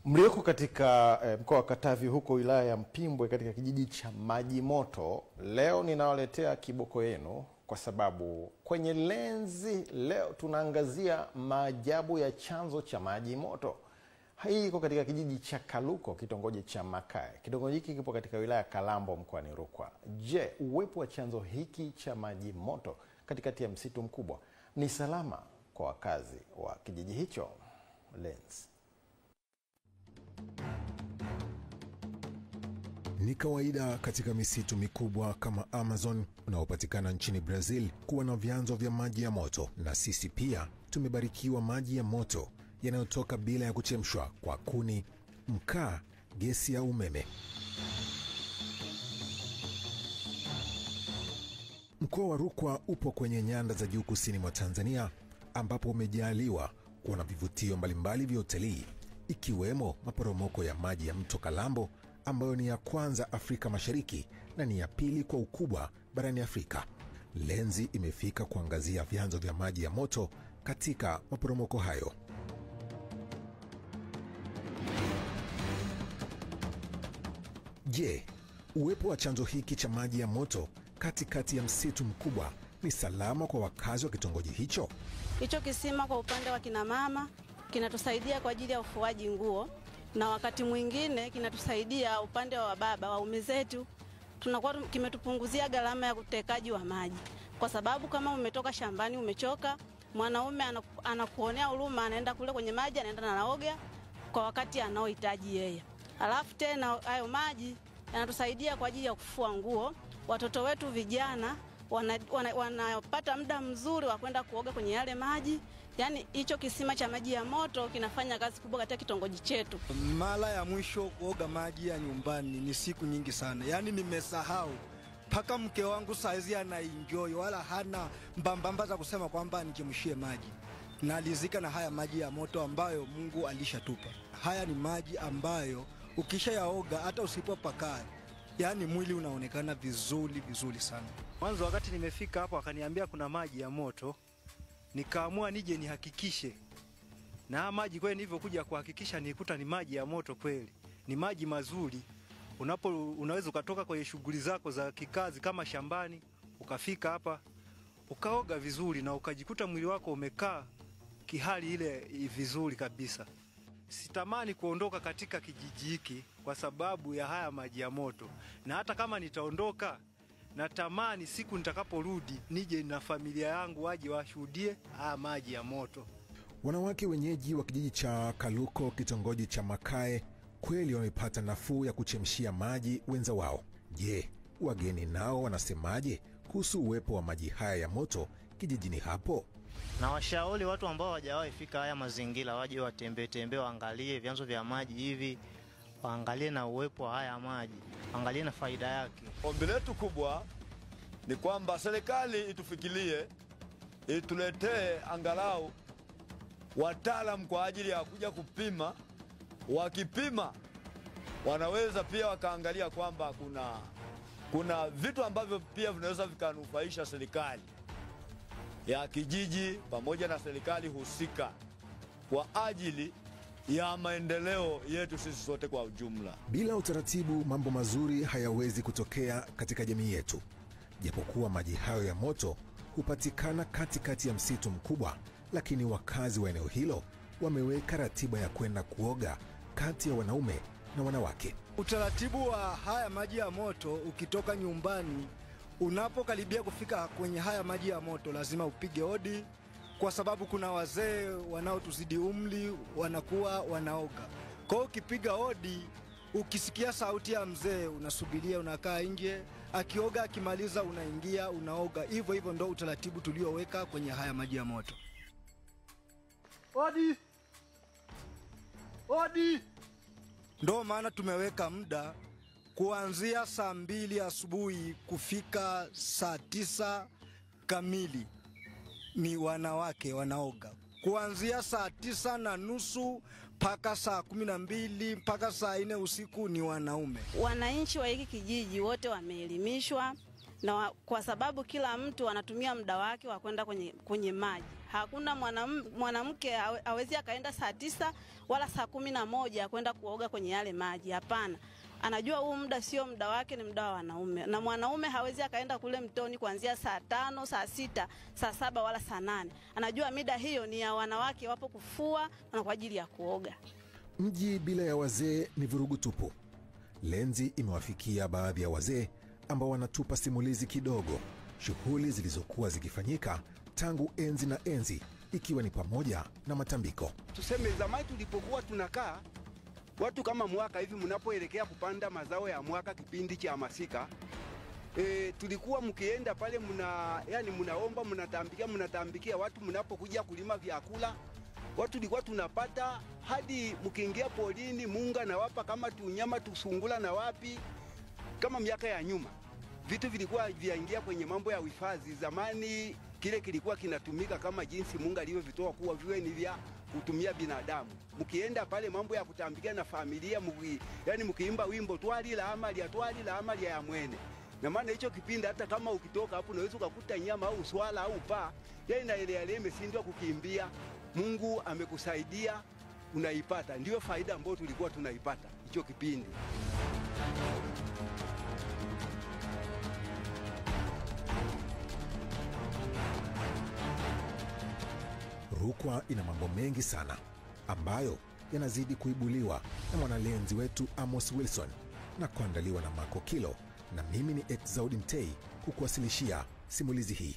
Mlioko katika mkoa wa Katavi huko wilaya ya Mpimbwe katika kijiji cha Maji Moto, leo ninawaletea kiboko yenu kwa sababu kwenye lenzi leo tunaangazia maajabu ya chanzo cha maji moto. Hii iko katika kijiji cha Kaluko, kitongoji cha Makae. Kitongoji hiki kipo katika wilaya ya Kalambo mkoani Rukwa. Je, uwepo wa chanzo hiki cha maji moto katikati ya msitu mkubwa ni salama kwa wakazi wa kijiji hicho? Lenzi. Ni kawaida katika misitu mikubwa kama Amazon unaopatikana nchini Brazil kuwa na vyanzo vya maji ya moto, na sisi pia tumebarikiwa maji ya moto yanayotoka bila ya kuchemshwa kwa kuni, mkaa, gesi au umeme. Mkoa wa Rukwa upo kwenye nyanda za juu kusini mwa Tanzania, ambapo umejaliwa kuwa na vivutio mbalimbali vya utalii, ikiwemo maporomoko ya maji ya mto Kalambo ambayo ni ya kwanza Afrika Mashariki na ni ya pili kwa ukubwa barani Afrika. Lenzi imefika kuangazia vyanzo vya maji ya moto katika maporomoko hayo. Je, uwepo wa chanzo hiki cha maji ya moto katikati ya msitu mkubwa ni salama kwa wakazi wa kitongoji hicho? Hicho kisima kwa upande wa kina mama kinatusaidia kwa ajili ya ufuaji nguo, na wakati mwingine kinatusaidia upande wa baba waume zetu, tunakuwa kimetupunguzia gharama ya utekaji wa maji, kwa sababu kama umetoka shambani umechoka, mwanaume anakuonea huruma, anaenda kule kwenye maji, anaenda na naoga kwa wakati anaohitaji yeye. Alafu tena hayo maji yanatusaidia kwa ajili ya kufua nguo. Watoto wetu vijana wanapata muda mzuri wa kwenda kuoga kwenye yale maji. Yaani hicho kisima cha maji ya moto kinafanya kazi kubwa katika kitongoji chetu. Mara ya mwisho kuoga maji ya nyumbani ni siku nyingi sana. Yaani nimesahau. Paka mke wangu saizi anaenjoy, wala hana mbambamba za kusema kwamba nichemshie maji. Nalizika na haya maji ya moto ambayo Mungu alishatupa. Haya ni maji ambayo ukisha yaoga hata usipopaka, yaani mwili unaonekana vizuri sana. Mwanzo wakati nimefika hapo akaniambia kuna maji ya moto, nikaamua nije nihakikishe. Na maji kweli nilivyokuja kuhakikisha nikuta ni maji ya moto kweli. Ni maji mazuri. Unaweza ukatoka kwenye shughuli zako za kikazi kama shambani, ukafika hapa, ukaoga vizuri na ukajikuta mwili wako umekaa kihali ile vizuri kabisa. Sitamani kuondoka katika kijiji hiki kwa sababu ya haya maji ya moto. Na hata kama nitaondoka, natamani siku nitakaporudi nije na familia yangu waje washuhudie haya maji ya moto. Wanawake wenyeji wa kijiji cha Kaluko, kitongoji cha Makae, kweli wamepata nafuu ya kuchemshia maji wenza wao. Je, wageni nao wanasemaje kuhusu uwepo wa maji haya ya moto kijijini hapo? Na washauri watu ambao hawajawahi fika haya mazingira waje watembee waangalie vyanzo vya maji hivi, waangalie na uwepo wa haya maji, waangalie na faida yake. Ombi letu kubwa ni kwamba serikali itufikirie, ituletee angalau wataalamu kwa ajili ya kuja kupima. Wakipima wanaweza pia wakaangalia kwamba kuna vitu ambavyo pia vinaweza vikanufaisha serikali ya kijiji pamoja na serikali husika kwa ajili ya maendeleo yetu sisi sote kwa ujumla. Bila utaratibu mambo mazuri hayawezi kutokea katika jamii yetu. Japokuwa maji hayo ya moto hupatikana katikati ya msitu mkubwa, lakini wakazi wa eneo hilo wameweka ratiba ya kwenda kuoga kati ya wanaume na wanawake. Utaratibu wa haya maji ya moto, ukitoka nyumbani unapokaribia kufika kwenye haya maji ya moto lazima upige hodi, kwa sababu kuna wazee wanaotuzidi umri wanakuwa wanaoga. Kwa hiyo ukipiga hodi, ukisikia sauti ya mzee unasubiria, unakaa nje, akioga akimaliza unaingia unaoga. Hivyo ndo utaratibu tulioweka kwenye haya maji ya moto. Hodi! Hodi! Ndo maana tumeweka muda kuanzia saa 2 asubuhi kufika saa 9 kamili ni wanawake wanaoga. Kuanzia saa 9:30 mpaka saa 12 mpaka saa 4 usiku ni wanaume. Wananchi wa hiki kijiji wote wameelimishwa na kwa sababu kila mtu anatumia muda wake wa kwenda kwenye maji. Hakuna mwanamke hawezi akaenda saa 9 wala saa 11 kwenda kuoga kwenye yale maji. Hapana. Anajua huu muda sio muda wake, ni muda wa wanaume. Na mwanaume hawezi akaenda kule mtoni kuanzia saa 5, saa 6, saa 7 wala saa 8. Anajua mida hiyo ni ya wanawake wapo kufua na kwa ajili ya kuoga. Mji bila ya wazee ni vurugu tupu. Lenzi imewafikia baadhi ya wazee ambao wanatupa simulizi kidogo, shughuli zilizokuwa zikifanyika tangu enzi na enzi, ikiwa ni pamoja na matambiko. Tuseme zamani tulipokuwa tunakaa watu kama mwaka hivi, mnapoelekea kupanda mazao ya mwaka kipindi cha masika, tulikuwa mkienda pale mnaomba, mnatambikia watu, mnapokuja kulima vyakula watu tulikuwa tunapata hadi mkiingia polini munga na wapa kama tunyama tusungula na wapi. Kama miaka ya nyuma vitu vilikuwa viaingia kwenye mambo ya uhifadhi. Zamani kile kilikuwa kinatumika kama jinsi Mungu alivyovitoa kuwa viwe ni vya kutumia binadamu. Mkienda pale mambo ya kutambikia na familia, mkiimba wimbo twalila amali ya mwene. Na maana hicho kipindi hata kama ukitoka hapo unaweza kukuta nyama au swala au paa, na ile imeshindwa kukimbia. Mungu amekusaidia, unaipata. Ndio faida ambayo tulikuwa tunaipata hicho kipindi. Rukwa ina mambo mengi sana ambayo yanazidi kuibuliwa na mwanalenzi wetu Amos Wilson na kuandaliwa na Marco Kilo, na mimi ni Exaudi Mtei kukuwasilishia simulizi hii.